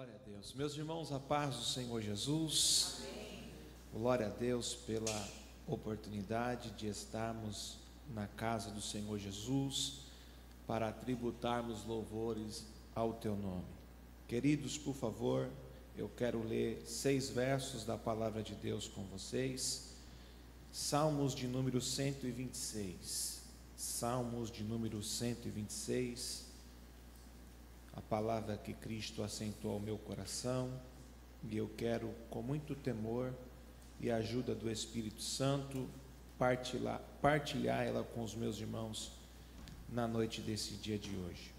Glória a Deus. Meus irmãos, a paz do Senhor Jesus. Amém. Glória a Deus pela oportunidade de estarmos na casa do Senhor Jesus para tributarmos louvores ao teu nome. Queridos, por favor, eu quero ler 6 versos da palavra de Deus com vocês. Salmos de número 126. Salmos de número 126. A palavra que Cristo assentou ao meu coração, e eu quero, com muito temor e a ajuda do Espírito Santo, partilhar ela com os meus irmãos na noite desse dia de hoje.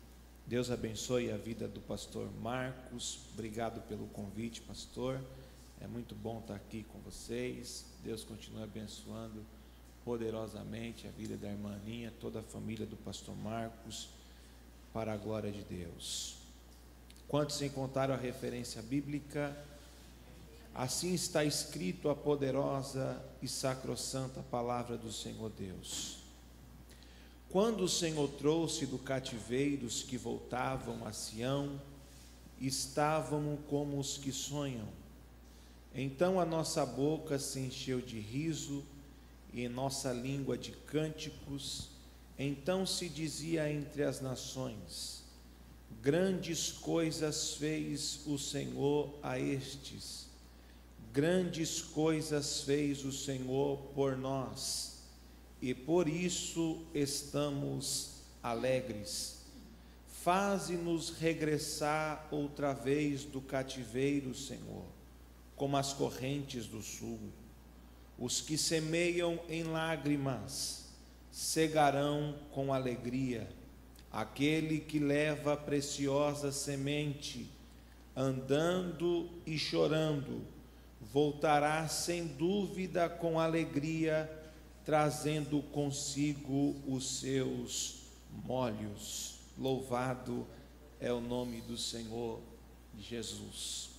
Deus abençoe a vida do pastor Marcos. Obrigado pelo convite, pastor. É muito bom estar aqui com vocês. Deus continue abençoando poderosamente a vida da irmã Aninha, toda a família do pastor Marcos, para a glória de Deus. Quantos encontraram a referência bíblica? Assim está escrito a poderosa e sacrossanta palavra do Senhor Deus. Quando o Senhor trouxe do cativeiro os que voltavam a Sião, estavam como os que sonham. Então a nossa boca se encheu de riso e nossa língua de cânticos. Então se dizia entre as nações: grandes coisas fez o Senhor a estes, grandes coisas fez o Senhor por nós, e por isso estamos alegres. Faze-nos regressar outra vez do cativeiro, Senhor, como as correntes do sul. Os que semeiam em lágrimas cegarão com alegria. Aquele que leva a preciosa semente, andando e chorando, voltará sem dúvida com alegria, trazendo consigo os seus molhos. Louvado é o nome do Senhor Jesus.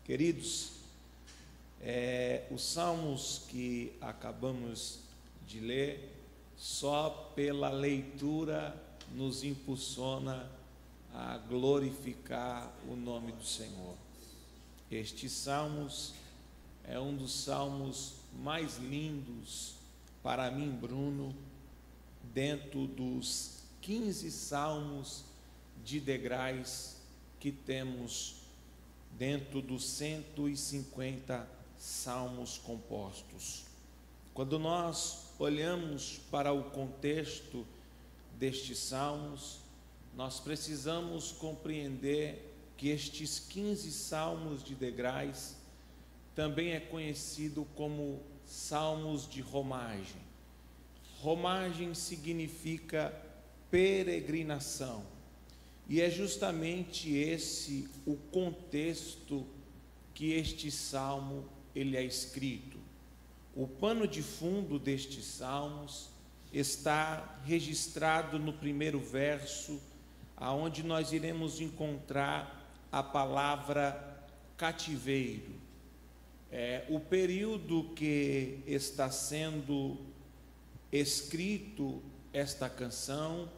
Queridos, os salmos que acabamos de ler, só pela leitura nos impulsiona a glorificar o nome do Senhor. Estes salmos é um dos salmos mais lindos para mim, Bruno, dentro dos 15 salmos de degraus que temos dentro dos 150 salmos compostos. Quando nós olhamos para o contexto destes salmos, nós precisamos compreender que estes 15 salmos de degraus também é conhecido como salmos de romagem. Romagem significa peregrinação, e é justamente esse o contexto que este salmo ele é escrito. O pano de fundo destes salmos está registrado no primeiro verso, aonde nós iremos encontrar a palavra cativeiro. O período que está sendo escrito esta canção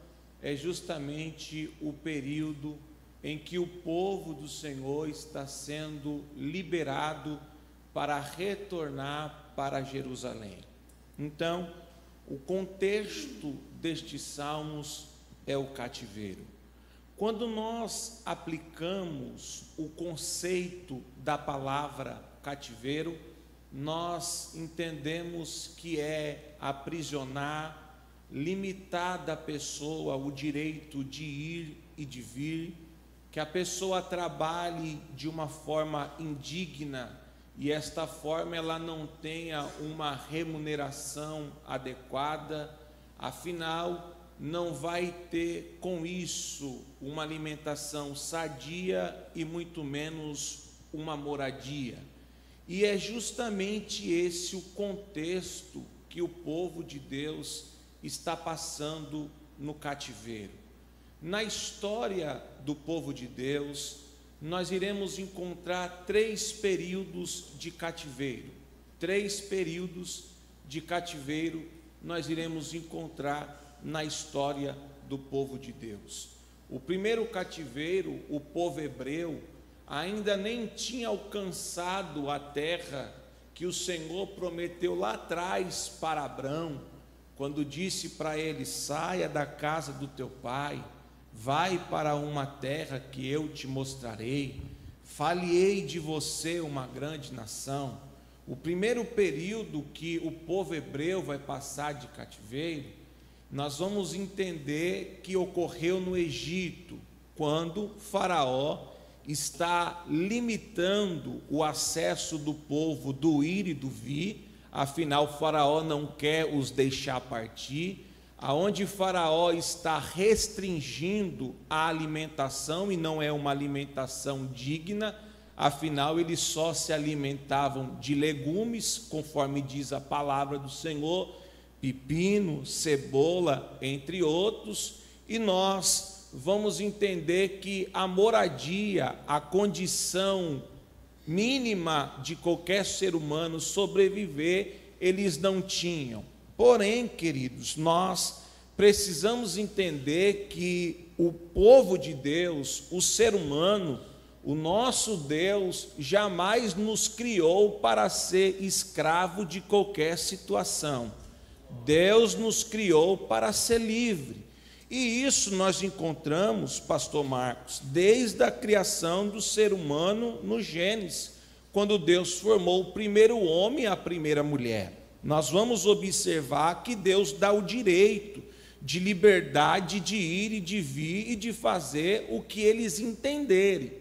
é justamente o período em que o povo do Senhor está sendo liberado para retornar para Jerusalém. Então, o contexto destes salmos é o cativeiro. Quando nós aplicamos o conceito da palavra cativeiro, nós entendemos que é aprisionar, limitar da pessoa o direito de ir e de vir, que a pessoa trabalhe de uma forma indigna e esta forma ela não tenha uma remuneração adequada, afinal não vai ter com isso uma alimentação sadia e muito menos uma moradia. E é justamente esse o contexto que o povo de Deus está passando no cativeiro. Na história do povo de Deus, nós iremos encontrar 3 períodos de cativeiro. 3 períodos de cativeiro nós iremos encontrar na história do povo de Deus. O primeiro cativeiro, o povo hebreu, ainda nem tinha alcançado a terra que o Senhor prometeu lá atrás para Abrão, quando disse para ele: saia da casa do teu pai, vai para uma terra que eu te mostrarei, far-lhe-ei de você uma grande nação. O primeiro período que o povo hebreu vai passar de cativeiro, nós vamos entender que ocorreu no Egito, quando Faraó está limitando o acesso do povo do ir e do vir. Afinal, Faraó não quer os deixar partir. Aonde Faraó está restringindo a alimentação, e não é uma alimentação digna, afinal eles só se alimentavam de legumes, conforme diz a palavra do Senhor, pepino, cebola, entre outros. E nós vamos entender que a moradia, a condição mínima de qualquer ser humano sobreviver, eles não tinham. Porém, queridos, nós precisamos entender que o povo de Deus, o ser humano, o nosso Deus jamais nos criou para ser escravo de qualquer situação. Deus nos criou para ser livre. E isso nós encontramos, pastor Marcos, desde a criação do ser humano no Gênesis, quando Deus formou o primeiro homem e a primeira mulher. Nós vamos observar que Deus dá o direito de liberdade de ir e de vir e de fazer o que eles entenderem.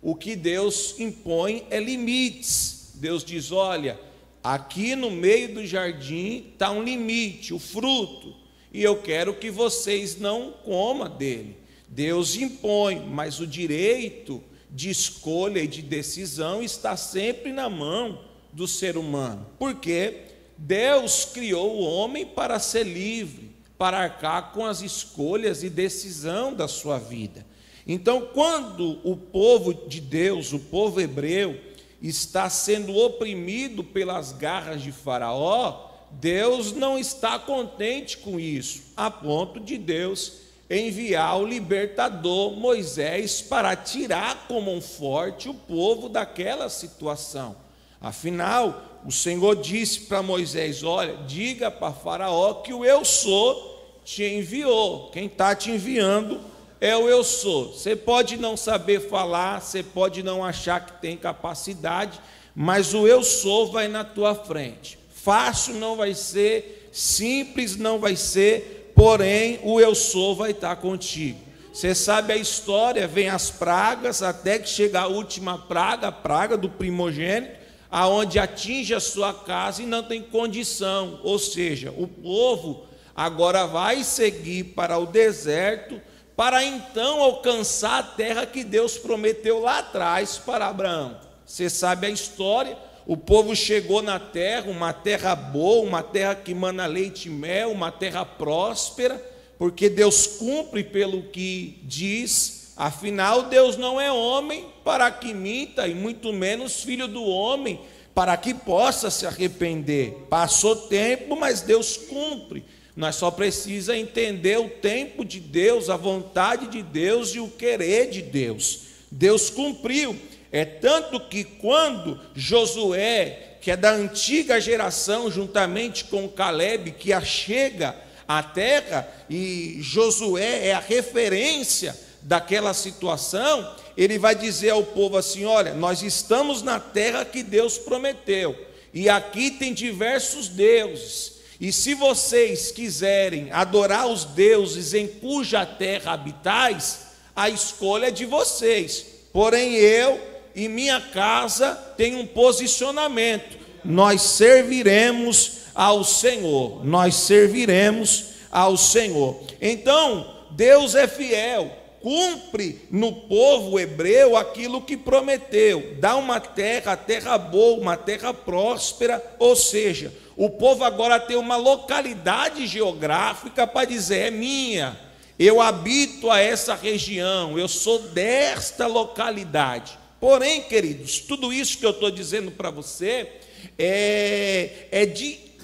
O que Deus impõe é limites. Deus diz: olha, aqui no meio do jardim está um limite, o fruto, e eu quero que vocês não comam dele. Deus impõe, mas o direito de escolha e de decisão está sempre na mão do ser humano. Por quê? Deus criou o homem para ser livre, para arcar com as escolhas e decisão da sua vida. Então, quando o povo de Deus, o povo hebreu, está sendo oprimido pelas garras de Faraó, Deus não está contente com isso, a ponto de Deus enviar o libertador Moisés para tirar com mão forte o povo daquela situação. Afinal, o Senhor disse para Moisés: olha, diga para Faraó que o eu sou te enviou. Quem está te enviando é o eu sou. Você pode não saber falar, você pode não achar que tem capacidade, mas o eu sou vai na tua frente. Fácil não vai ser, simples não vai ser, porém o eu sou vai estar contigo. Você sabe a história, vem as pragas, até que chega a última praga, a praga do primogênito, aonde atinge a sua casa e não tem condição. Ou seja, o povo agora vai seguir para o deserto, para então alcançar a terra que Deus prometeu lá atrás para Abraão. Você sabe a história, o povo chegou na terra, uma terra boa, uma terra que mana leite e mel, uma terra próspera, porque Deus cumpre pelo que diz. Afinal, Deus não é homem para que minta, e muito menos filho do homem para que possa se arrepender. Passou tempo, mas Deus cumpre. Nós só precisamos entender o tempo de Deus, a vontade de Deus e o querer de Deus. Deus cumpriu. É tanto que quando Josué, que é da antiga geração, juntamente com Caleb, que achega a terra, e Josué é a referência daquela situação, ele vai dizer ao povo assim: olha, nós estamos na terra que Deus prometeu, e aqui tem diversos deuses, e se vocês quiserem adorar os deuses em cuja terra habitais, a escolha é de vocês, porém eu e minha casa tem um posicionamento: nós serviremos ao Senhor, nós serviremos ao Senhor. Então Deus é fiel, cumpre no povo hebreu aquilo que prometeu, dá uma terra boa, uma terra próspera. Ou seja, o povo agora tem uma localidade geográfica para dizer: é minha, eu habito a essa região, eu sou desta localidade. Porém, queridos, tudo isso que eu estou dizendo para você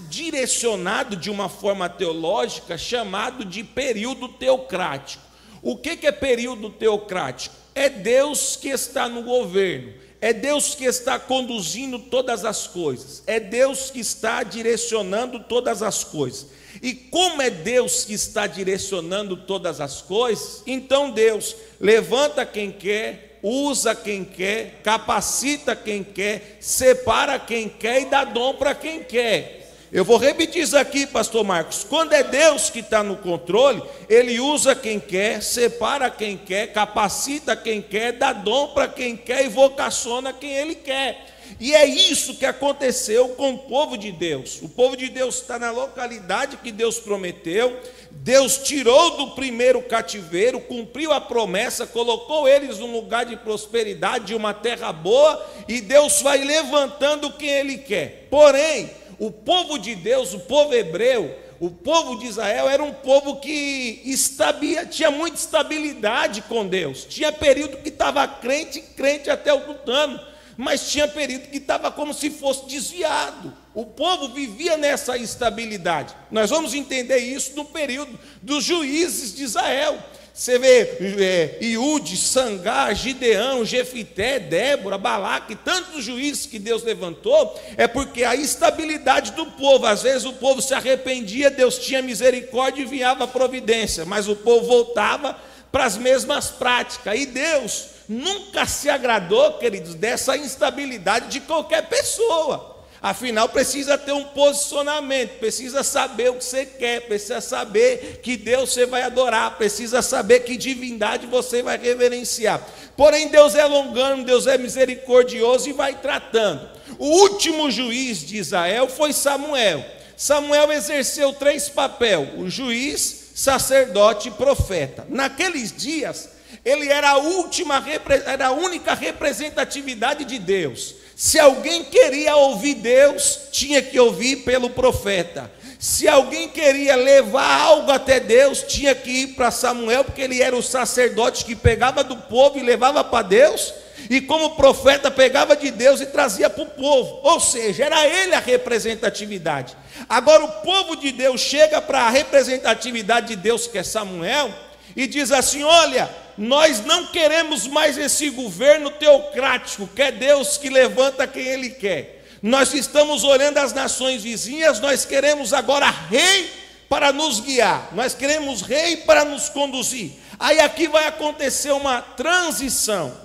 direcionado de uma forma teológica chamado de período teocrático. O que é período teocrático? é Deus que está no governo, é Deus que está conduzindo todas as coisas, é Deus que está direcionando todas as coisas. E como é Deus que está direcionando todas as coisas, então Deus levanta quem quer, usa quem quer, capacita quem quer, separa quem quer e dá dom para quem quer. Eu vou repetir isso aqui, pastor Marcos. Quando é Deus que está no controle, Ele usa quem quer, separa quem quer, capacita quem quer, dá dom para quem quer e vocaciona quem Ele quer. E é isso que aconteceu com o povo de Deus. O povo de Deus está na localidade que Deus prometeu. Deus tirou do primeiro cativeiro, cumpriu a promessa, colocou eles num lugar de prosperidade, de uma terra boa, e Deus vai levantando quem Ele quer. Porém, o povo de Deus, o povo hebreu, o povo de Israel era um povo que tinha muita estabilidade com Deus. Tinha período que estava crente até o tutano, mas tinha período que estava como se fosse desviado. O povo vivia nessa instabilidade. Nós vamos entender isso no período dos juízes de Israel. Você vê Iude, Sangar, Gideão, Jefité, Débora, Balaque, tantos juízes que Deus levantou, é porque a instabilidade do povo, às vezes o povo se arrependia, Deus tinha misericórdia e enviava a providência, mas o povo voltava para as mesmas práticas, e Deus nunca se agradou, queridos, dessa instabilidade de qualquer pessoa. Afinal, precisa ter um posicionamento, precisa saber o que você quer, precisa saber que Deus você vai adorar, precisa saber que divindade você vai reverenciar. Porém, Deus é longânimo, Deus é misericordioso e vai tratando. O último juiz de Israel foi Samuel. Samuel exerceu 3 papéis: o juiz, sacerdote e profeta. Naqueles dias, ele era a única representatividade de Deus. Se alguém queria ouvir Deus, tinha que ouvir pelo profeta. Se alguém queria levar algo até Deus, tinha que ir para Samuel, porque ele era o sacerdote que pegava do povo e levava para Deus, e como profeta pegava de Deus e trazia para o povo. Ou seja, era ele a representatividade. Agora o povo de Deus chega para a representatividade de Deus, que é Samuel, e diz assim: olha, nós não queremos mais esse governo teocrático, que é Deus que levanta quem Ele quer. Nós estamos olhando as nações vizinhas, nós queremos agora rei para nos guiar, nós queremos rei para nos conduzir. Aí aqui vai acontecer uma transição,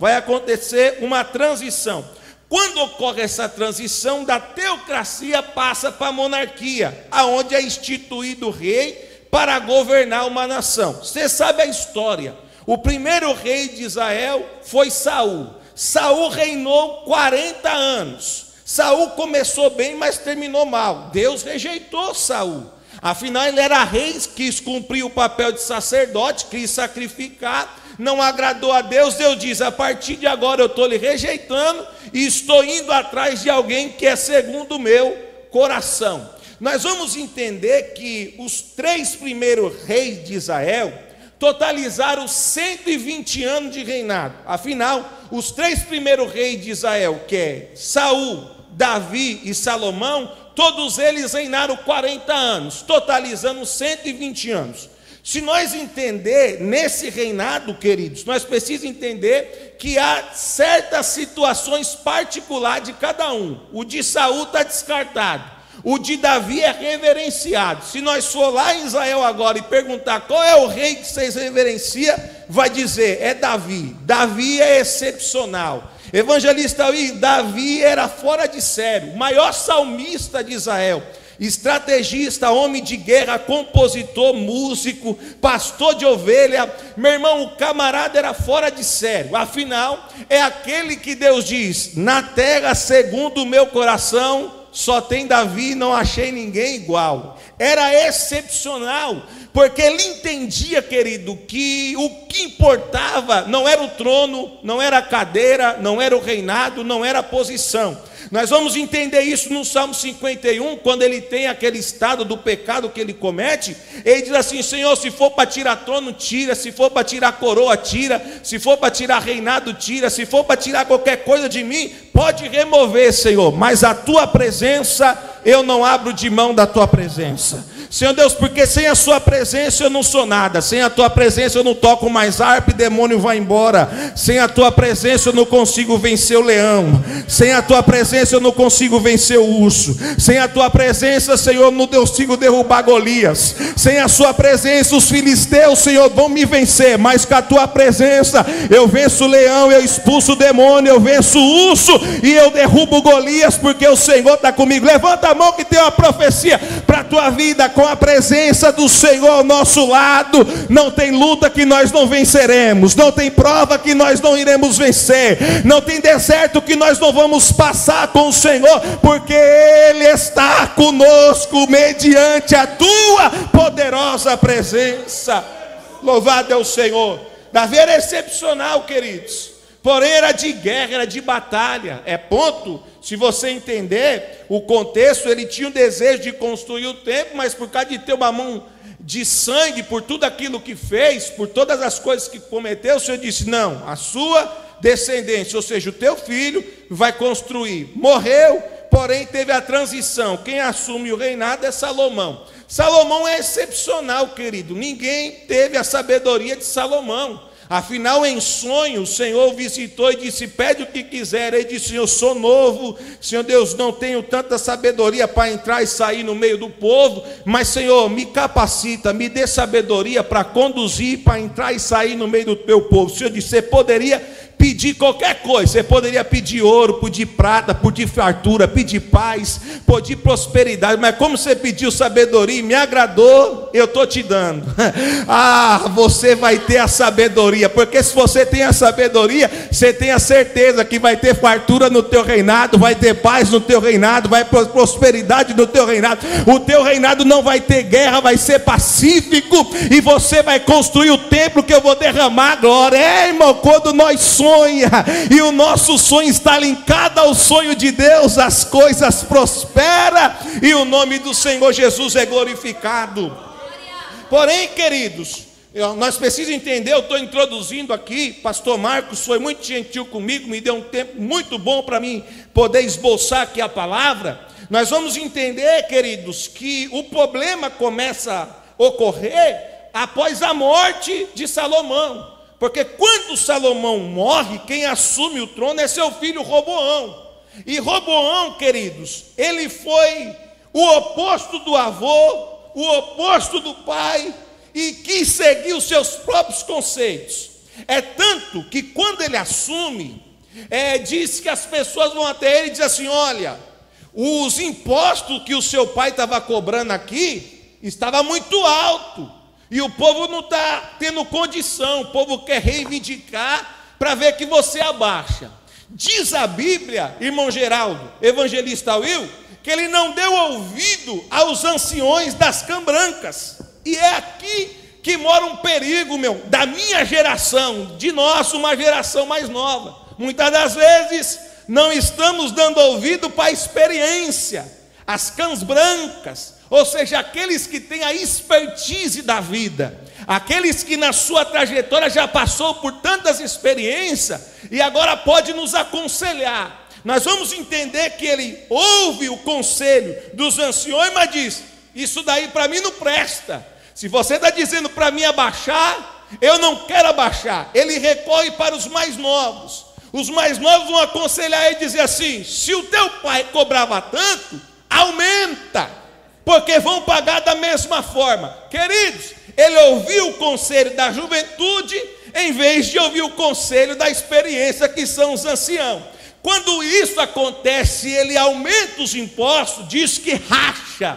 Quando ocorre essa transição, da teocracia passa para a monarquia, aonde é instituído o rei para governar uma nação. Você sabe a história. O primeiro rei de Israel foi Saul. Saul reinou 40 anos. Saul começou bem, mas terminou mal. Deus rejeitou Saul. Afinal, ele era rei, quis cumprir o papel de sacerdote, quis sacrificar, não agradou a Deus. Deus diz: a partir de agora eu estou lhe rejeitando e estou indo atrás de alguém que é segundo o meu coração. Nós vamos entender que os 3 primeiros reis de Israel totalizaram 120 anos de reinado. Afinal, os 3 primeiros reis de Israel, que é Saul, Davi e Salomão, todos eles reinaram 40 anos, totalizando 120 anos. Se nós entender nesse reinado, queridos, nós precisamos entender que há certas situações particulares de cada um. O de Saul está descartado. O de Davi é reverenciado. Se nós for lá em Israel agora e perguntar qual é o rei que vocês reverenciam, vai dizer: é Davi. Davi é excepcional. Evangelista aí, Davi era fora de série, o maior salmista de Israel, estrategista, homem de guerra, compositor, músico, pastor de ovelha. Meu irmão, o camarada era fora de série. Afinal, é aquele que Deus diz: na terra segundo o meu coração só tem Davi, não achei ninguém igual. Era excepcional, porque ele entendia, querido, que o que importava não era o trono, não era a cadeira, não era o reinado, não era a posição. Nós vamos entender isso no Salmo 51, quando ele tem aquele estado do pecado que ele comete. Ele diz assim: Senhor, se for para tirar trono, tira. Se for para tirar coroa, tira. Se for para tirar reinado, tira. Se for para tirar qualquer coisa de mim, pode remover, Senhor, mas a tua presença, eu não abro de mão da tua presença. Senhor Deus, porque sem a sua presença eu não sou nada, sem a tua presença eu não toco mais harpa e demônio vai embora, sem a tua presença eu não consigo vencer o leão, sem a tua presença eu não consigo vencer o urso, sem a tua presença, Senhor, eu não consigo derrubar Golias, sem a sua presença os filisteus, Senhor, vão me vencer, mas com a tua presença eu venço o leão, eu expulso o demônio, eu venço o urso e eu derrubo Golias, porque o Senhor está comigo. Levanta a mão que tem uma profecia para a tua vida. Com a presença do Senhor ao nosso lado, não tem luta que nós não venceremos, não tem prova que nós não iremos vencer, não tem deserto que nós não vamos passar com o Senhor, porque Ele está conosco mediante a tua poderosa presença. Louvado é o Senhor. Davi era excepcional, queridos, porém era de guerra, era de batalha. É ponto, se você entender o contexto, ele tinha o desejo de construir o templo, mas por causa de ter uma mão de sangue, por tudo aquilo que fez, por todas as coisas que cometeu, o Senhor disse: não, a sua descendência, ou seja, o teu filho vai construir. Morreu, porém teve a transição. Quem assume o reinado é Salomão. Salomão é excepcional, querido. Ninguém teve a sabedoria de Salomão. Afinal, em sonho, o Senhor o visitou e disse: pede o que quiser. Ele disse: eu sou novo, Senhor Deus, não tenho tanta sabedoria para entrar e sair no meio do povo, mas Senhor, me capacita, me dê sabedoria para conduzir, para entrar e sair no meio do teu povo. O Senhor disse: você poderia pedir qualquer coisa, você poderia pedir ouro, pedir prata, pedir fartura, pedir paz, pedir prosperidade, mas como você pediu sabedoria e me agradou, eu estou te dando. Você vai ter a sabedoria, porque se você tem a sabedoria, você tem a certeza que vai ter fartura no teu reinado, vai ter paz no teu reinado, vai ter prosperidade no teu reinado. O teu reinado não vai ter guerra, vai ser pacífico, e você vai construir o templo que eu vou derramar glória. Irmão, quando nós sonha, e o nosso sonho está linkado ao sonho de Deus, as coisas prosperam e o nome do Senhor Jesus é glorificado. Porém, queridos, nós precisamos entender, eu estou introduzindo aqui, pastor Marcos foi muito gentil comigo, me deu um tempo muito bom para mim poder esboçar aqui a palavra. Nós vamos entender, queridos, que o problema começa a ocorrer após a morte de Salomão. Porque quando Salomão morre, quem assume o trono é seu filho Roboão. E Roboão, queridos, ele foi o oposto do avô, o oposto do pai, e quis seguir os seus próprios conceitos. É tanto que quando ele assume, diz que as pessoas vão até ele e dizem assim: olha, os impostos que o seu pai estava cobrando aqui, estava muito alto. E o povo não está tendo condição, o povo quer reivindicar para ver que você abaixa. Diz a Bíblia, irmão Geraldo, evangelista Will, que ele não deu ouvido aos anciões das cambrancas. E é aqui que mora um perigo, da minha geração, de nós, uma geração mais nova. Muitas das vezes não estamos dando ouvido para a experiência, as cãs brancas, ou seja, aqueles que têm a expertise da vida, aqueles que na sua trajetória já passou por tantas experiências e agora pode nos aconselhar. Nós vamos entender que ele ouve o conselho dos anciões, mas diz: isso daí para mim não presta. Se você está dizendo para mim abaixar, eu não quero abaixar. Ele recorre para os mais novos. Os mais novos vão aconselhar ele e dizer assim: se o teu pai cobrava tanto, aumenta, porque vão pagar da mesma forma. Queridos, ele ouviu o conselho da juventude em vez de ouvir o conselho da experiência, que são os anciãos. Quando isso acontece, ele aumenta os impostos, diz que racha,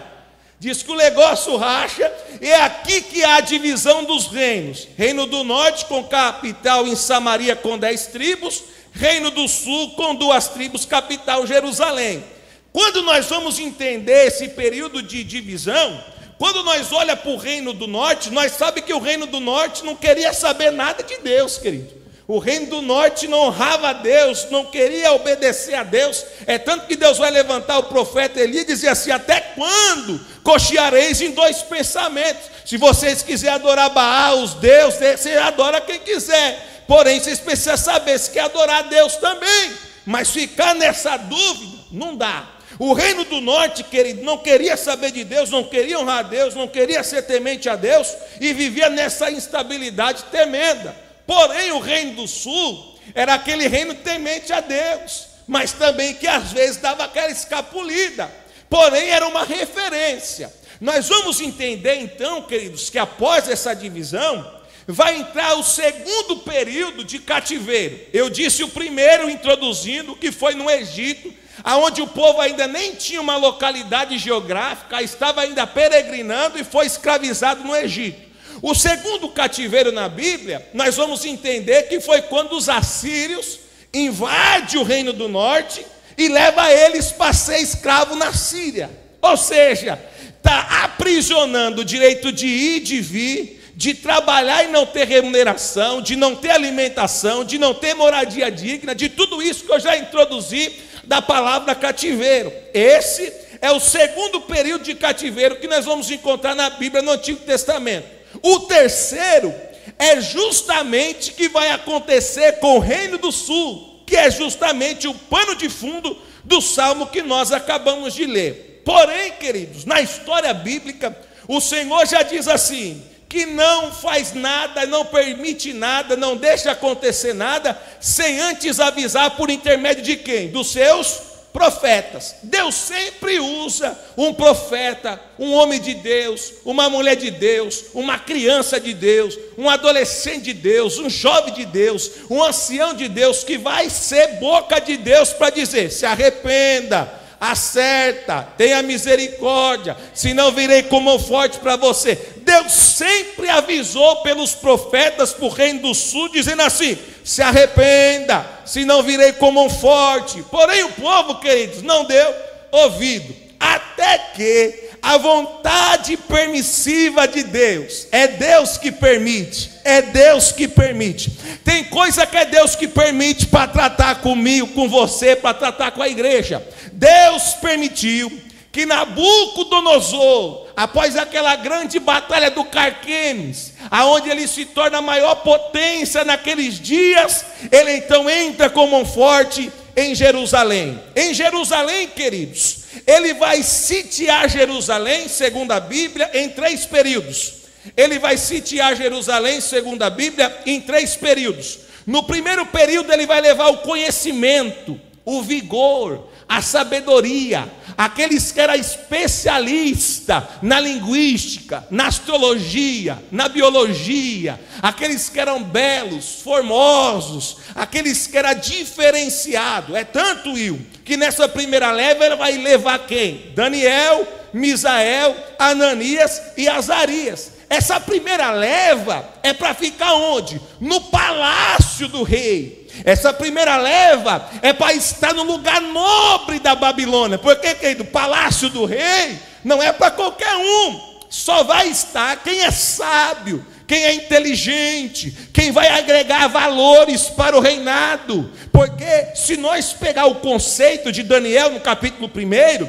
diz que o negócio racha. É aqui que há a divisão dos reinos: Reino do Norte com capital em Samaria com 10 tribos, Reino do Sul com 2 tribos, capital Jerusalém. Quando nós vamos entender esse período de divisão, quando nós olhamos para o Reino do Norte, nós sabemos que o Reino do Norte não queria saber nada de Deus, querido. O Reino do Norte não honrava a Deus, não queria obedecer a Deus. É tanto que Deus vai levantar o profeta Elias e dizer assim: até quando cocheareis em 2 pensamentos? Se vocês quiserem adorar Baal, os deuses, você adora quem quiser. Porém, vocês precisam saber se quer adorar a Deus também. Mas ficar nessa dúvida, não dá. O reino do norte, querido, não queria saber de Deus, não queria honrar a Deus, não queria ser temente a Deus, e vivia nessa instabilidade tremenda. Porém, o reino do sul era aquele reino temente a Deus, mas também que às vezes dava aquela escapulida, porém era uma referência. Nós vamos entender então, queridos, que após essa divisão, vai entrar o segundo período de cativeiro. Eu disse o primeiro, introduzindo, que foi no Egito, aonde o povo ainda nem tinha uma localidade geográfica, estava ainda peregrinando e foi escravizado no Egito. O segundo cativeiro na Bíblia, nós vamos entender que foi quando os assírios invadem o reino do norte e leva eles para ser escravo na Síria. Ou seja, está aprisionando o direito de ir e de vir, de trabalhar e não ter remuneração, de não ter alimentação, de não ter moradia digna, de tudo isso que eu já introduzi da palavra cativeiro. Esse é o segundo período de cativeiro que nós vamos encontrar na Bíblia no Antigo Testamento. O terceiro é justamente que vai acontecer com o Reino do Sul, que é justamente o pano de fundo do salmo que nós acabamos de ler. Porém, queridos, na história bíblica, o Senhor já diz assim, que não faz nada, não permite nada, não deixa acontecer nada, sem antes avisar por intermédio de quem? Dos seus profetas. Deus sempre usa um profeta, um homem de Deus, uma mulher de Deus, uma criança de Deus, um adolescente de Deus, um jovem de Deus, um ancião de Deus, que vai ser boca de Deus para dizer, se arrependa, acerta, tenha misericórdia, senão virei com mão forte para você. Deus sempre avisou pelos profetas para o reino do sul, dizendo assim, se arrependa, senão virei com mão forte. Porém o povo, queridos, não deu ouvido, até que a vontade permissiva de Deus, é Deus que permite, é Deus que permite. Tem coisa que é Deus que permite para tratar comigo, com você, para tratar com a igreja. Deus permitiu que Nabucodonosor, após aquela grande batalha do Carquemes, aonde ele se torna a maior potência naqueles dias, ele então entra com mão forte em Jerusalém. Em Jerusalém, queridos, ele vai sitiar Jerusalém, segundo a Bíblia, em 3 períodos. Ele vai sitiar Jerusalém, segundo a Bíblia, em 3 períodos. No primeiro período ele vai levar o conhecimento, o vigor, a sabedoria, aqueles que eram especialistas na linguística, na astrologia, na biologia, aqueles que eram belos, formosos, aqueles que eram diferenciados. É tanto, Will, que nessa primeira leva ele vai levar quem? Daniel, Misael, Ananias e Azarias. Essa primeira leva é para ficar onde? No palácio do rei. Essa primeira leva é para estar no lugar nobre da Babilônia. Porque, querido, palácio do rei não é para qualquer um. Só vai estar quem é sábio, quem é inteligente, quem vai agregar valores para o reinado. Porque se nós pegar o conceito de Daniel no capítulo 1,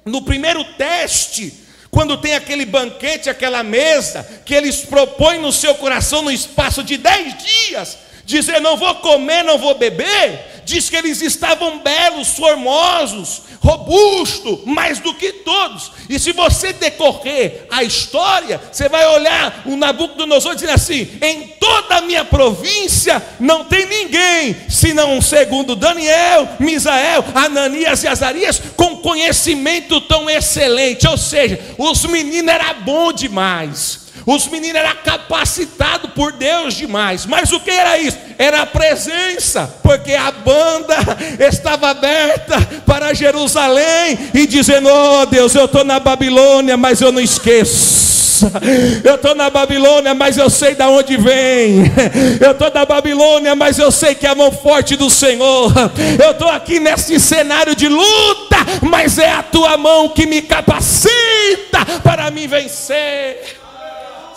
no primeiro teste, quando tem aquele banquete, aquela mesa, que eles propõem no seu coração no espaço de 10 dias, dizer não vou comer, não vou beber, diz que eles estavam belos, formosos, robustos, mais do que todos. E se você decorrer a história, você vai olhar o Nabucodonosor dizendo assim, em toda a minha província não tem ninguém, senão segundo Daniel, Misael, Ananias e Azarias, com conhecimento tão excelente. Ou seja, os meninos eram bons demais. Os meninos eram capacitados por Deus demais. Mas o que era isso? Era a presença, porque a banda estava aberta para Jerusalém e dizendo, oh Deus, eu estou na Babilônia, mas eu não esqueço. Eu estou na Babilônia, mas eu sei de onde vem. Eu estou na Babilônia, mas eu sei que é a mão forte do Senhor. Eu estou aqui nesse cenário de luta, mas é a tua mão que me capacita para me vencer.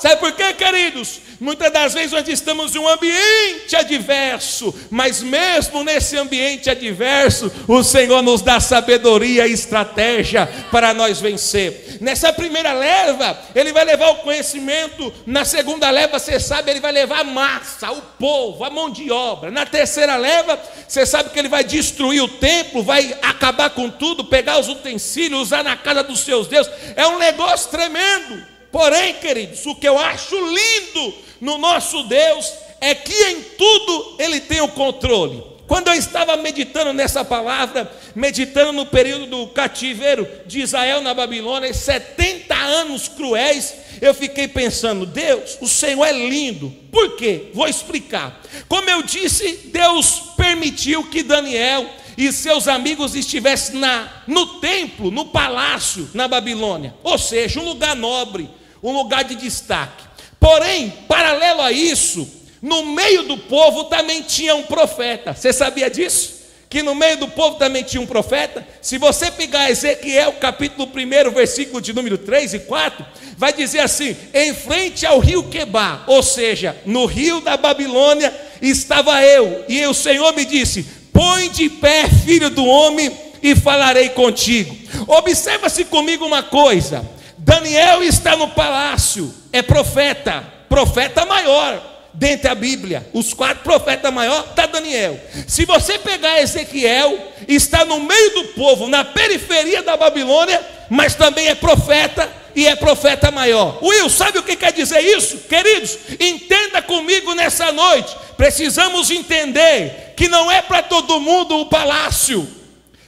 Sabe por quê, queridos? Muitas das vezes nós estamos em um ambiente adverso, mas mesmo nesse ambiente adverso, o Senhor nos dá sabedoria e estratégia para nós vencer. Nessa primeira leva, Ele vai levar o conhecimento. Na segunda leva, você sabe, Ele vai levar a massa, o povo, a mão de obra. Na terceira leva, você sabe que Ele vai destruir o templo, vai acabar com tudo, pegar os utensílios, usar na casa dos seus deuses. É um negócio tremendo. Porém, queridos, o que eu acho lindo no nosso Deus é que em tudo Ele tem o controle. Quando eu estava meditando nessa palavra, meditando no período do cativeiro de Israel na Babilônia, 70 anos cruéis, eu fiquei pensando, Deus, o Senhor é lindo. Por quê? Vou explicar. Como eu disse, Deus permitiu que Daniel e seus amigos estivessem no templo, no palácio, na Babilônia. Ou seja, um lugar nobre, um lugar de destaque. Porém, paralelo a isso, no meio do povo também tinha um profeta. Você sabia disso? Que no meio do povo também tinha um profeta? Se você pegar Ezequiel capítulo 1, versículo de número 3 e 4, vai dizer assim: em frente ao rio Quebar, ou seja, no rio da Babilônia estava eu, e o Senhor me disse: põe de pé, filho do homem, e falarei contigo. Observa-se comigo uma coisa: Daniel está no palácio, é profeta, profeta maior dentre a Bíblia. Os 4 profetas maiores está Daniel. Se você pegar Ezequiel, está no meio do povo, na periferia da Babilônia, mas também é profeta e é profeta maior. Will, sabe o que quer dizer isso? Queridos, entenda comigo nessa noite. Precisamos entender que não é para todo mundo o palácio,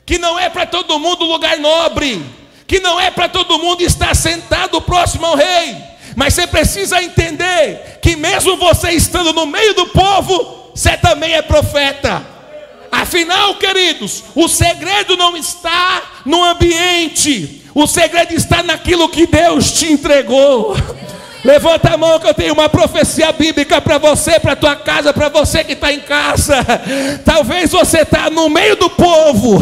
que não é para todo mundo o lugar nobre, que não é para todo mundo estar sentado próximo ao rei. Mas você precisa entender que mesmo você estando no meio do povo, você também é profeta. Afinal, queridos, o segredo não está no ambiente, o segredo está naquilo que Deus te entregou. Levanta a mão que eu tenho uma profecia bíblica para você, para a tua casa, para você que está em casa. Talvez você está no meio do povo,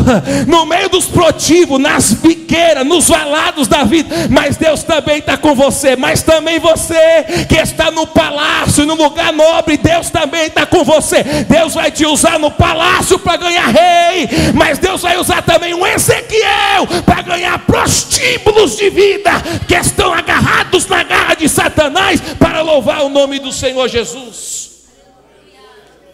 no meio dos protivos, nas biqueiras, nos valados da vida, mas Deus também está com você. Mas também você que está no palácio, no lugar nobre, Deus também está com você. Deus vai te usar no palácio para ganhar rei, mas Deus vai usar também um Ezequiel para ganhar prostíbulos de vida que estão agarrados na garra de Satanás, para louvar o nome do Senhor Jesus.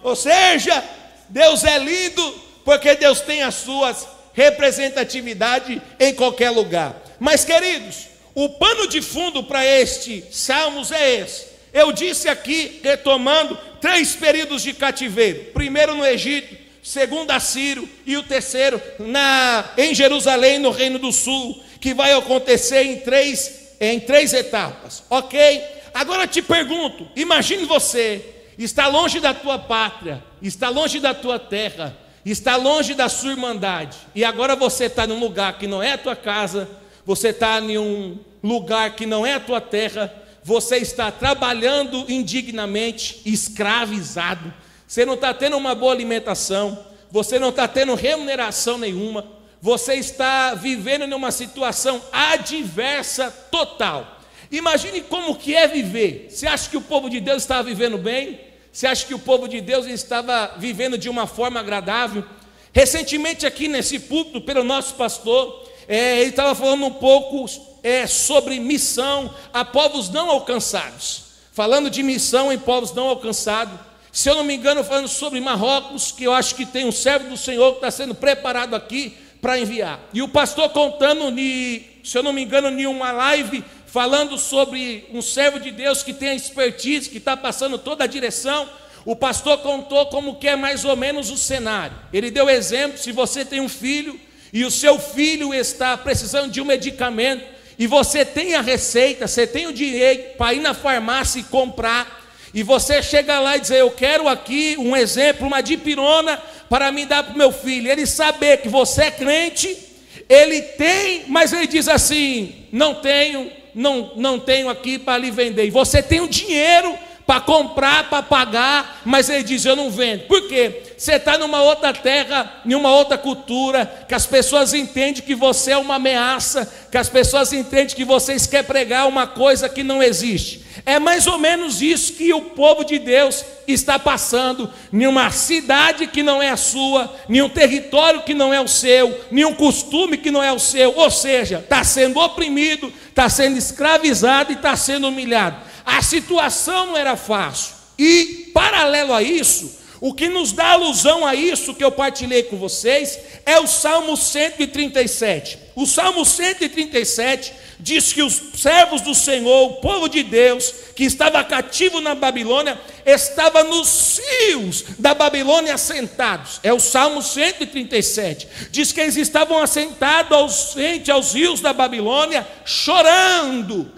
Ou seja, Deus é lindo porque Deus tem as suas representatividades em qualquer lugar. Mas, queridos, o pano de fundo para este Salmos é esse. Eu disse aqui, retomando, 3 períodos de cativeiro: primeiro no Egito, segundo Assírio, e o terceiro em Jerusalém, no Reino do Sul, que vai acontecer em três etapas, ok? Agora eu te pergunto, imagine você, está longe da tua pátria, está longe da tua terra, está longe da sua irmandade, e agora você está num lugar que não é a tua casa, você está em um lugar que não é a tua terra, você está trabalhando indignamente, escravizado, você não está tendo uma boa alimentação, você não está tendo remuneração nenhuma, você está vivendo numa situação adversa total. Imagine como que é viver. Você acha que o povo de Deus estava vivendo bem? Você acha que o povo de Deus estava vivendo de uma forma agradável? Recentemente aqui nesse púlpito, pelo nosso pastor, ele estava falando um pouco sobre missão a povos não alcançados. Falando de missão em povos não alcançados. Se eu não me engano, falando sobre Marrocos, que eu acho que tem um servo do Senhor que está sendo preparado aqui para enviar. E o pastor contando, se eu não me engano, em uma live, falando sobre um servo de Deus que tem a expertise, que está passando toda a direção. O pastor contou como que é mais ou menos o cenário. Ele deu exemplo: se você tem um filho e o seu filho está precisando de um medicamento, e você tem a receita, você tem o dinheiro para ir na farmácia e comprar, e você chega lá e diz: eu quero aqui um exemplo, uma dipirona para me dar para o meu filho. Ele saber que você é crente, ele tem, mas ele diz assim: não tenho aqui para lhe vender. E você tem o dinheiro para comprar, para pagar, mas ele diz: eu não vendo. Por quê? Você está numa outra terra, em uma outra cultura, que as pessoas entendem que você é uma ameaça, que as pessoas entendem que vocês querem pregar uma coisa que não existe. É mais ou menos isso que o povo de Deus está passando, em uma cidade que não é a sua, em um território que não é o seu, em um costume que não é o seu, ou seja, está sendo oprimido, está sendo escravizado e está sendo humilhado. A situação não era fácil. E, paralelo a isso, o que nos dá alusão a isso que eu partilhei com vocês é o Salmo 137. O Salmo 137 diz que os servos do Senhor, o povo de Deus, que estava cativo na Babilônia, estava nos rios da Babilônia assentados. É o Salmo 137. Diz que eles estavam assentados frente aos rios da Babilônia, chorando,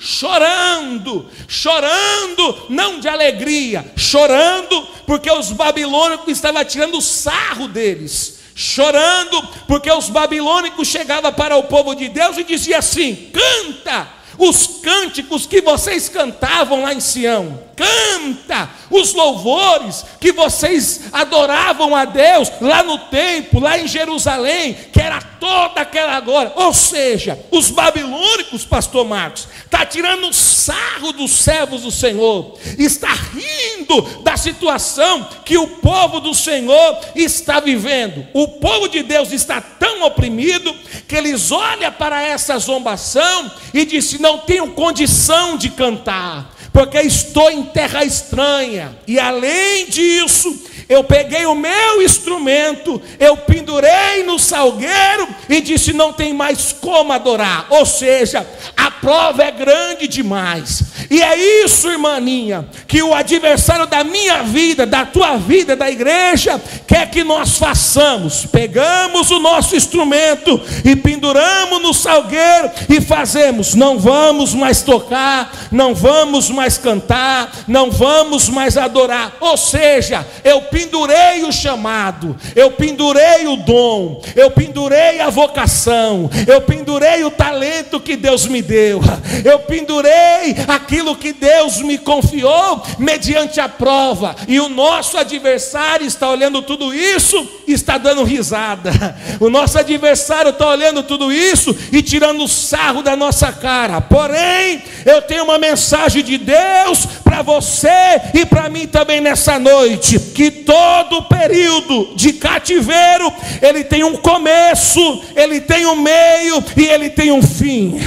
não de alegria, chorando, porque os babilônicos estavam tirando sarro deles. Chorando, porque os babilônicos chegavam para o povo de Deus e diziam assim: canta os cânticos que vocês cantavam lá em Sião, canta os louvores que vocês adoravam a Deus lá no templo, lá em Jerusalém, que era toda aquela glória. Ou seja, os babilônicos, pastor Marcos, está tirando sarro dos servos do Senhor, está rindo da situação que o povo do Senhor está vivendo. O povo de Deus está tão oprimido que eles olham para essa zombação e dizem: não tenho condição de cantar, porque estou em terra estranha. E além disso, eu peguei o meu instrumento, eu pendurei no salgueiro e disse: não tem mais como adorar. Ou seja, a prova é grande demais. E é isso, irmãninha, que o adversário da minha vida, da tua vida, da igreja, quer que nós façamos. Pegamos o nosso instrumento e penduramos no salgueiro e fazemos: não vamos mais tocar, não vamos mais cantar, não vamos mais adorar. Ou seja, eu pendurei o chamado, eu pendurei o dom, eu pendurei a vocação, eu pendurei o talento que Deus me deu, eu pendurei aquilo que Deus me confiou mediante a prova. E o nosso adversário está olhando tudo isso e está dando risada. O nosso adversário está olhando tudo isso e tirando sarro da nossa cara. Porém, eu tenho uma mensagem de Deus para você e para mim também nessa noite: que todo período de cativeiro, ele tem um começo, ele tem um meio e ele tem um fim.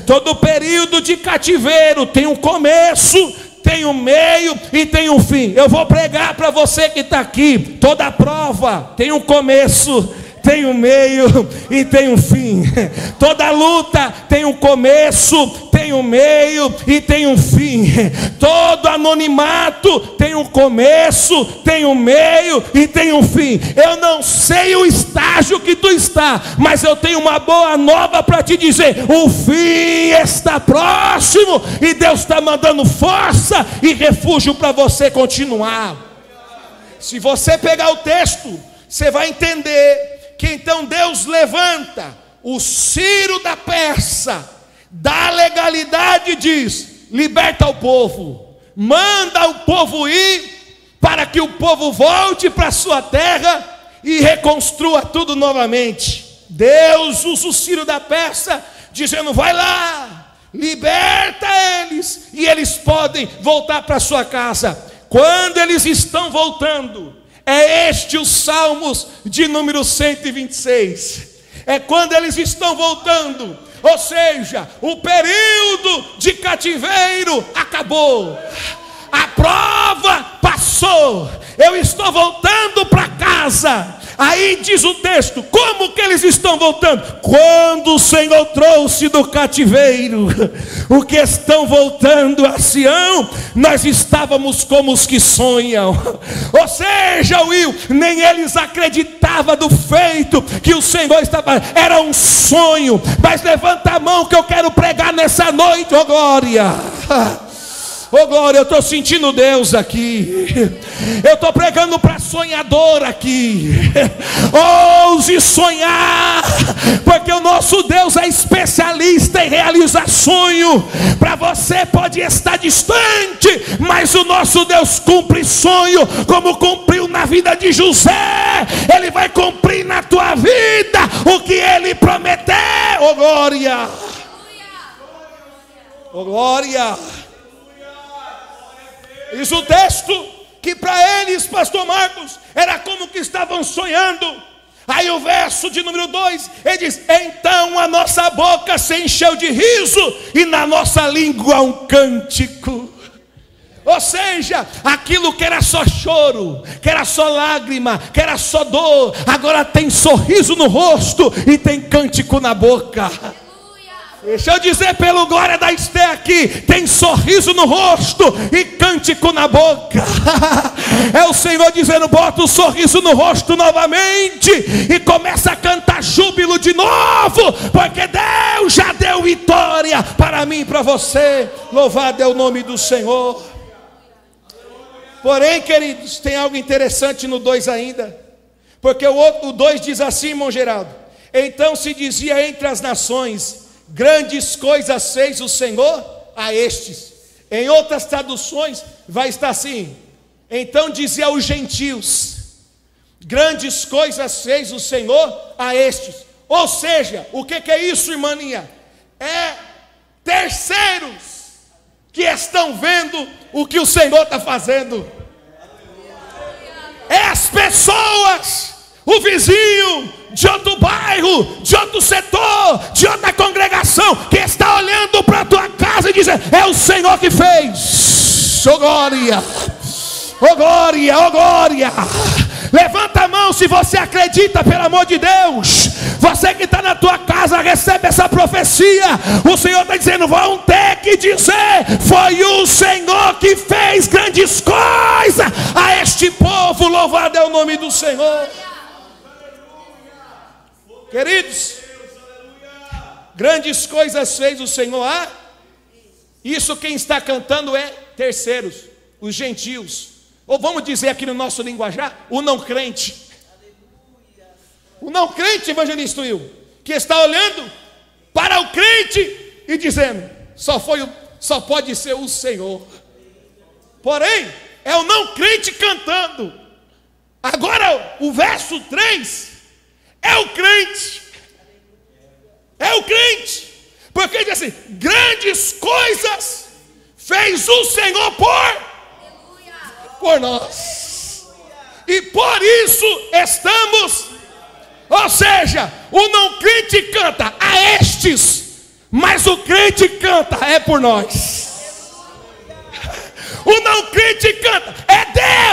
Todo período de cativeiro tem um começo, tem um meio e tem um fim. Eu vou pregar para você que está aqui: toda prova tem um começo, tem um meio e tem um fim. Toda luta tem um começo, tem um meio e tem um fim. Todo anonimato tem um começo, tem um meio e tem um fim. Eu não sei o estágio que tu está, mas eu tenho uma boa nova para te dizer: o fim está próximo e Deus está mandando força e refúgio para você continuar. Se você pegar o texto, você vai entender que então Deus levanta o Ciro da Pérsia, dá legalidade e diz: liberta o povo, manda o povo ir, para que o povo volte para a sua terra e reconstrua tudo novamente. Deus usa o Ciro da Pérsia dizendo: vai lá, liberta eles e eles podem voltar para a sua casa. Quando eles estão voltando, é este o Salmos de número 126. É quando eles estão voltando, ou seja, o período de cativeiro acabou, a prova passou, eu estou voltando para casa. Aí diz o texto: como que eles estão voltando? Quando o Senhor trouxe do cativeiro o que estão voltando a Sião, nós estávamos como os que sonham. Ou seja, Will, nem eles acreditavam do feito que o Senhor estava, era um sonho. Mas levanta a mão que eu quero pregar nessa noite, ó glória. Oh glória, eu estou sentindo Deus aqui. Eu estou pregando para sonhador aqui. Ouse sonhar, porque o nosso Deus é especialista em realizar sonho. Para você pode estar distante, mas o nosso Deus cumpre sonho, como cumpriu na vida de José. Ele vai cumprir na tua vida o que ele prometeu. Oh glória, oh glória. Diz o texto que para eles, pastor Marcos, era como que estavam sonhando. Aí o verso de número 2, ele diz: então a nossa boca se encheu de riso e na nossa língua um cântico. Ou seja, aquilo que era só choro, que era só lágrima, que era só dor, agora tem sorriso no rosto e tem cântico na boca. Deixa eu dizer pelo glória da Esté aqui, tem sorriso no rosto e cântico na boca. É o Senhor dizendo: bota o sorriso no rosto novamente e começa a cantar júbilo de novo, porque Deus já deu vitória para mim e para você. Louvado é o nome do Senhor. Porém, queridos, tem algo interessante no 2 ainda, porque o 2 diz assim, irmão Geraldo: então se dizia entre as nações, grandes coisas fez o Senhor a estes. Em outras traduções vai estar assim: então dizia aos gentios, grandes coisas fez o Senhor a estes. Ou seja, o que é isso, irmãninha? É terceiros que estão vendo o que o Senhor está fazendo. É as pessoas, o vizinho de outro bairro, de outro setor, de outra congregação, que está olhando para a tua casa e dizendo: é o Senhor que fez. Oh glória, oh glória, oh glória. Levanta a mão se você acredita, pelo amor de Deus. Você que está na tua casa, recebe essa profecia. O Senhor está dizendo: vão ter que dizer: foi o Senhor que fez grandes coisas a este povo. Louvado é o nome do Senhor. Queridos, grandes coisas fez o Senhor a... Isso quem está cantando é terceiros, os gentios. Ou vamos dizer aqui no nosso linguajar, o não crente. O não crente, evangelista Will, que está olhando para o crente e dizendo: só pode ser o Senhor. Porém, é o não crente cantando. Agora o verso 3 é o crente. É o crente. Porque ele diz assim: grandes coisas fez o Senhor por nós. E por isso estamos. Ou seja, o não crente canta a estes, mas o crente canta é por nós. O não crente canta é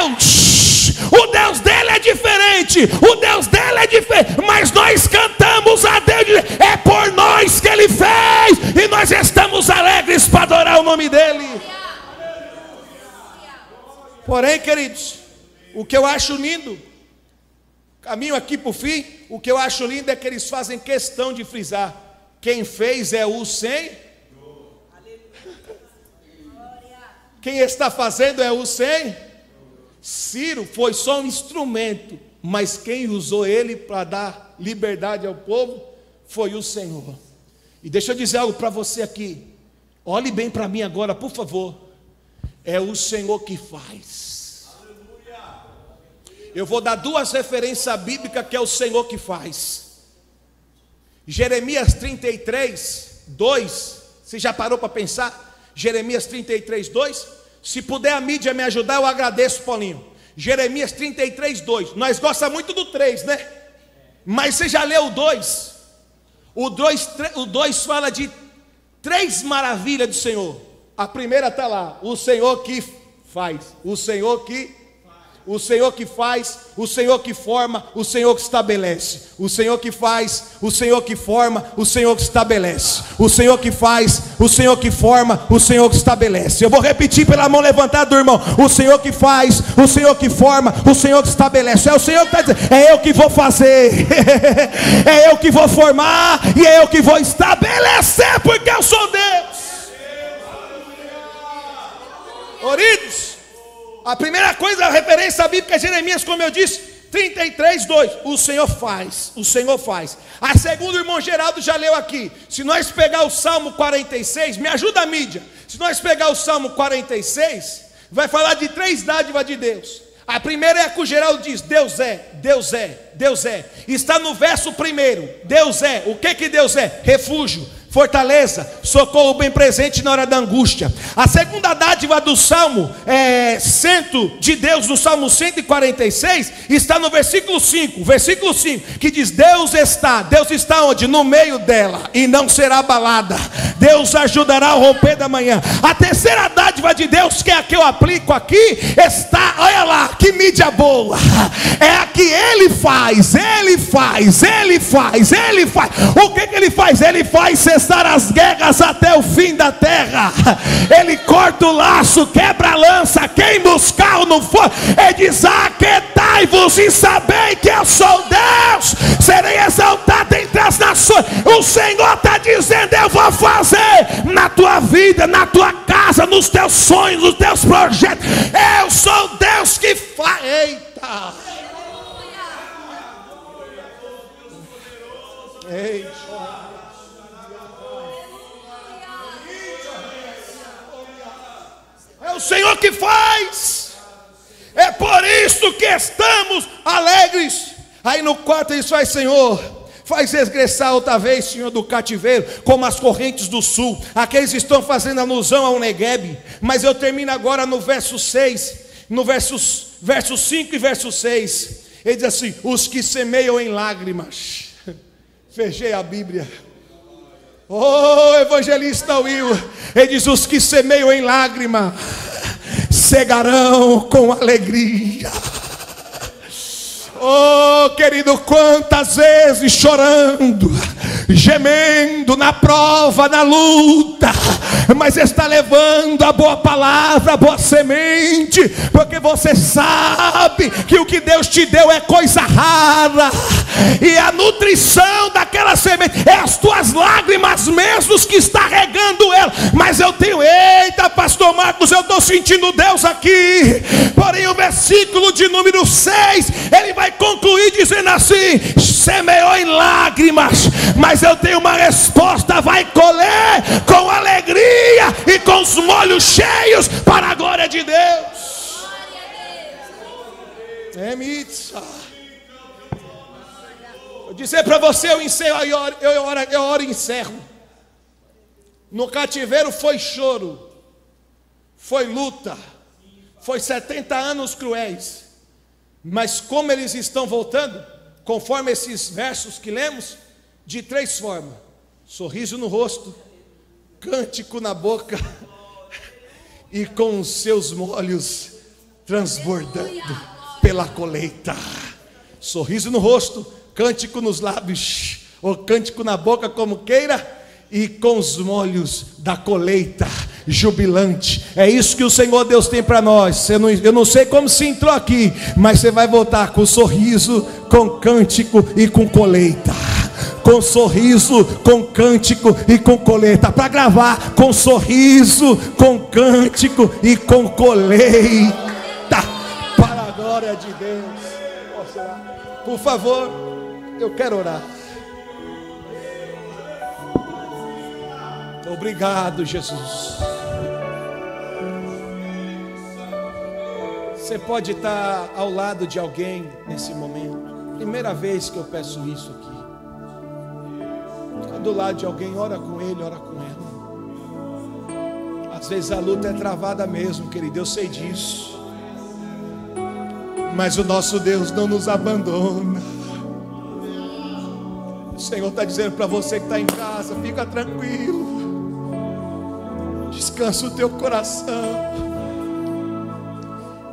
Deus. O Deus dele é diferente. O Deus dele é diferente. Mas nós cantamos a Deus. É por nós que ele fez. E nós estamos alegres para adorar o nome dele. Porém, queridos, o que eu acho lindo, caminho aqui para o fim, o que eu acho lindo é que eles fazem questão de frisar: quem fez é o Senhor. Quem está fazendo é o Senhor. Ciro foi só um instrumento, mas quem usou ele para dar liberdade ao povo foi o Senhor. E deixa eu dizer algo para você aqui. Olhe bem para mim agora, por favor. É o Senhor que faz. Eu vou dar duas referências bíblicas que é o Senhor que faz. Jeremias 33, 2. Você já parou para pensar? Jeremias 33, 2. Se puder a mídia me ajudar, eu agradeço, Paulinho. Jeremias 33, 2. Nós gostamos muito do 3, né? Mas você já leu o 2? O 2 fala de 3 maravilhas do Senhor. A primeira está lá: o Senhor que faz, o Senhor que faz, o Senhor que forma, o Senhor que estabelece. O Senhor que faz, o Senhor que forma, o Senhor que estabelece. O Senhor que faz, o Senhor que forma, o Senhor que estabelece. Eu vou repetir pela mão levantada do irmão: o Senhor que faz, o Senhor que forma, o Senhor que estabelece. É o Senhor que está dizendo: é eu que vou fazer, é eu que vou formar e é eu que vou estabelecer, porque eu sou Deus. Queridos, a primeira coisa, a referência bíblica é Jeremias, como eu disse, 33:2, o Senhor faz, o Senhor faz. A segunda, o irmão Geraldo já leu aqui. Se nós pegar o Salmo 46, me ajuda a mídia. Se nós pegar o Salmo 46, vai falar de 3 dádivas de Deus. A primeira é a que o Geraldo diz: Deus é, Deus é, Deus é. Está no verso primeiro. Deus é. O que Deus é? Refúgio, fortaleza, socorro bem presente na hora da angústia. A segunda dádiva do Salmo de Deus, no Salmo 146, está no versículo 5. Versículo 5, que diz: Deus está onde? No meio dela, e não será abalada. Deus ajudará ao romper da manhã. A terceira dádiva de Deus, que é a que eu aplico aqui, está, olha lá, que mídia boa. É a que Ele faz, Ele faz, Ele faz, Ele faz. O que Ele faz? Ele faz cessar as guerras até o fim da terra. Ele corta o laço, quebra a lança, queima os carros no fogo. Ele diz: aquietai-vos e sabei que eu sou Deus, serei exaltado entre as nações. O Senhor está dizendo: eu vou fazer na tua vida, na tua casa, nos teus sonhos, nos teus projetos. Eu sou Deus que faz. Eita! Eita! É o Senhor que faz. É por isso que estamos alegres. Aí no quarto ele faz: Senhor, faz regressar outra vez, Senhor, do cativeiro, como as correntes do sul. Aqueles estão fazendo alusão ao Neguebe. Mas eu termino agora no verso 6. No verso 5 e verso 6. Ele diz assim: os que semeiam em lágrimas. Fechei a Bíblia. Oh, evangelista Will. Ele diz: os que semeiam em lágrima cegarão com alegria. Oh, querido, quantas vezes chorando, gemendo na prova, na luta, mas está levando a boa palavra, a boa semente, porque você sabe que o que Deus te deu é coisa rara, e a nutrição daquela semente é as tuas lágrimas mesmo que está regando ela. Mas eu tenho, eita, pastor Marcos, eu estou sentindo Deus aqui. Porém o versículo de número 6, ele vai concluir dizendo assim: semeou em lágrimas, mas eu tenho uma resposta: vai colher com alegria e com os molhos cheios para a glória de Deus. É mitzvah. Eu dizer para você, eu encerro, eu oro e encerro. No cativeiro foi choro, foi luta, foi 70 anos cruéis. Mas como eles estão voltando, conforme esses versos que lemos, de 3 formas: sorriso no rosto, cântico na boca e com os seus molhos transbordando pela colheita. Sorriso no rosto, cântico nos lábios, ou cântico na boca, como queira, e com os molhos da colheita jubilante. É isso que o Senhor Deus tem para nós. Eu não sei como se entrou aqui, mas você vai voltar com sorriso, com cântico e com colheita. Com sorriso, com cântico e com colheita. Para gravar: com sorriso, com cântico e com colheita, para a glória de Deus. Por favor, eu quero orar. Obrigado, Jesus. Você pode estar ao lado de alguém nesse momento. Primeira vez que eu peço isso aqui. Está do lado de alguém, ora com ele, ora com ela. Às vezes a luta é travada mesmo, querido, eu sei disso. Mas o nosso Deus não nos abandona. O Senhor está dizendo para você que está em casa: fica tranquilo. Descansa o teu coração.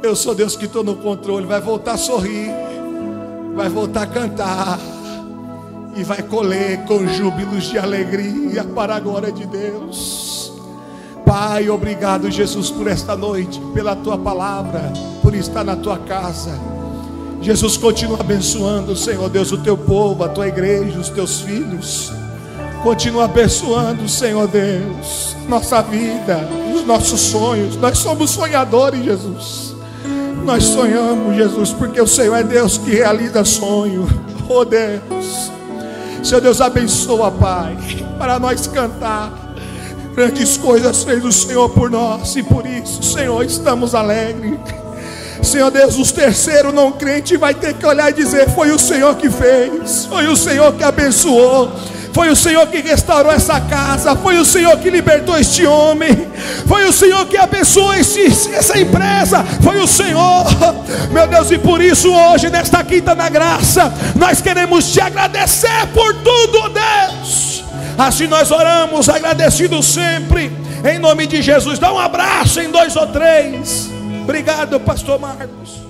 Eu sou Deus que estou no controle. Vai voltar a sorrir, vai voltar a cantar, e vai colher com júbilos de alegria para a glória de Deus. Pai, obrigado, Jesus, por esta noite, pela tua palavra, por estar na tua casa. Jesus, continua abençoando, Senhor Deus, o teu povo, a tua igreja, os teus filhos. Continua abençoando, Senhor Deus, nossa vida, os nossos sonhos. Nós somos sonhadores, Jesus. Nós sonhamos, Jesus, porque o Senhor é Deus que realiza sonho. Oh Deus, Senhor Deus, abençoa, Pai, para nós cantar. Grandes coisas fez o Senhor por nós, e por isso, Senhor, estamos alegres. Senhor Deus, os terceiros não crentes vai ter que olhar e dizer: foi o Senhor que fez, foi o Senhor que abençoou, foi o Senhor que restaurou essa casa, foi o Senhor que libertou este homem, foi o Senhor que abençoou essa empresa, foi o Senhor, meu Deus. E por isso hoje, nesta quinta da graça, nós queremos te agradecer por tudo, Deus. Assim nós oramos, agradecidos sempre, em nome de Jesus. Dá um abraço em 2 ou 3. Obrigado, pastor Marcos.